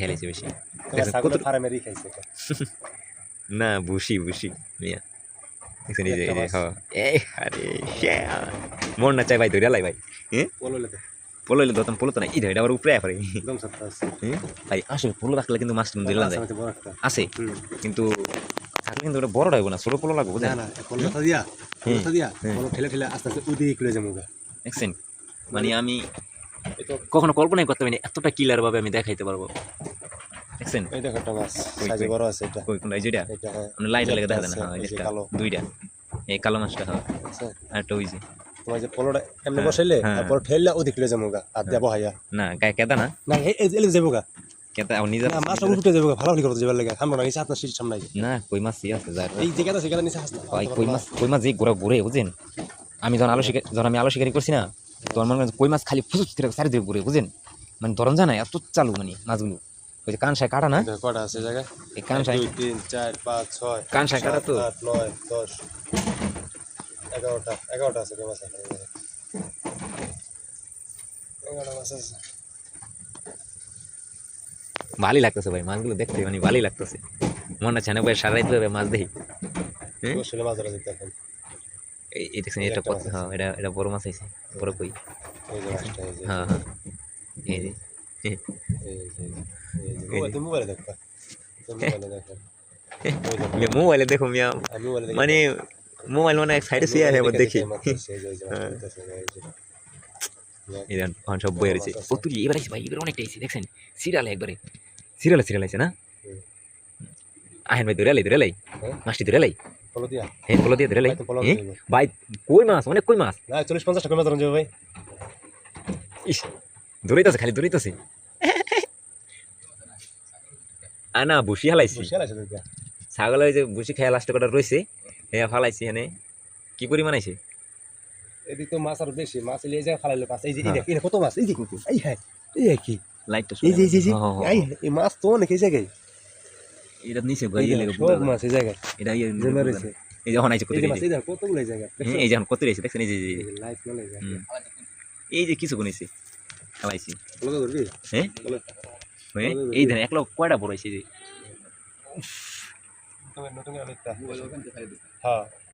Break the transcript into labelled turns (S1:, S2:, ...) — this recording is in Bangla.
S1: খেলেছে বেশি
S2: ছাগলের ফার্মেরই খাইছে এটা।
S1: না বুসি মিয়া দেখছেন এই যে হ্যাঁ এই আরে মন না চাই ভাই ধরে লাই ভাই হ্যাঁ পোলো এলে ধরতাম পোলো তো না এই ধরে আবার উপরে পড়ে
S2: একদম সত্য আছে।
S1: ভাই আসলে পোলো রাখলে কিন্তু মাছ কিন্তু দিলাম যায়
S2: বড় একটা।
S1: আছে কিন্তু থাকলে কিন্তু ওটা বড় লাগবে না ছোট পোলো লাগবে বুঝলেন
S2: না পলটা দিয়া পল ঠেলে আস্তে আস্তে উদিয়ে খুলে যাবো গা।
S1: দেখছেন মানে আমি কখনো কল্পনাই করতে পারিনি এতটা কিলার ভাবে আমি দেখাইতে পারবো দেখছেন
S2: এই দেখো একটা মাছ সাইজে বড় আছে এটা।
S1: কই কোনটা এই যেটা
S2: এটা হ্যাঁ
S1: আপনি লাইট লেগে দেখা দেন
S2: আছে,
S1: হ্যাঁ
S2: এই যে
S1: এটা
S2: কালো।
S1: দুইটা এই কালো মাছটা হ্যাঁ
S2: আছে।
S1: আর একটা ওই যে
S2: তোমার যে পলটা এমনি বসাইলে তারপর ঠেললে ওদিক খুলে যাবো গা আর দেবো হাইয়া
S1: না গায়ে কেদা না
S2: না এই যাবো গা
S1: কেদা আমার নিজের
S2: না মাছটা উল্টে যাবো গা ভালো হলি করতে যাবার লাগে আমরা না নিচে আপনার সিট সামনে
S1: না কই মাছ ইয়ে আছে যার
S2: এই জায়গাটা সেখানে নিচে হাসনা
S1: ভাই কই মাছ যে ঘুরে বুঝেন আমি যখন আমি আলো শিকারি করছি না তখন মনে করেন কই মাছ খালি ফুসুস করে চারিদিকে ঘুরে বুঝেন মানে ধরন জানা এত চালু মানে মাছগুলো ওই যে কানসায় কাটা না
S2: কটা আছে জায়গা
S1: এই কানসায়
S2: 2 3 4 5 6
S1: কানসায় কাটা তো
S2: 8 9 10 11টা আছে মাছ আছে 11টা মাছ আছে
S1: ভালোই লাগতেছে ভাই মাছগুলো দেখতে মানে ভালোই লাগতেছে মনে হচ্ছে না ভাই সারা রাত ভাবে মাছ দেখি হ্যাঁ
S2: বসলে মাছ ধরা যেতে এখন
S1: এই দেখছেন এটা কত হ্যাঁ এটা বড় মাছ আছে বড় কই
S2: এই যে মাছটা এই যে
S1: হ্যাঁ এই যে
S2: এই যে মোবাইলে দেখো মোবাইলে দেখো
S1: মোবাইলে দেখো মিয়া মানে মোবাইল মানে এক সাইডে শুয়ে আছে দেখি এটা সব বই রয়েছে ও তুই এবার আছে ভাই এবার অনেকটা এসে দেখছেন সিরিয়ালে একবারে সিরিয়াল আছে না আহেন ভাই ধরে লাই মাছটি ধরে লাই হ্যাঁ পলো দিয়ে ধরে লাই ভাই কই মাছ অনেক কই মাছ
S2: না 40-50 টাকা মাছ ধরুন যাবে ভাই
S1: ইস ধরেইতেছে খালি ধরেইতেছে আনা বুসি হালাইছি ছাগল ওই যে বুসি খেয়া লাস্ট কটা রয়েছে হ্যাঁ ফালাইছি এখানে কি পরিমাণ আছে
S2: এদিক তো মাছ আর বেশি মাছ এই জায়গায় ফালাইলে পাস এই যে এটা কত মাছ এই যে এই হ্যাঁ এই কি
S1: লাইটটা
S2: এই যে এই মাছ তো অনেক এই জায়গায়
S1: এটা নিচে গইয়ে লাগে
S2: সব মাছ এই জায়গায়
S1: এটা
S2: জেমারেছে
S1: এই যখন আইছে কত
S2: এই মাছ এই দেখো কতগুলো এই জায়গা
S1: এই যখন কত রয়েছে দেখছেন এই যে
S2: লাইট চলে যায়
S1: এই যে কিছু গুনেছি খালাইছি
S2: বলো ধরবি
S1: হ্যাঁ এই দেন এক লোক কয়টা বড় হইছে যে
S2: নতুন অনেকটা হ্যাঁ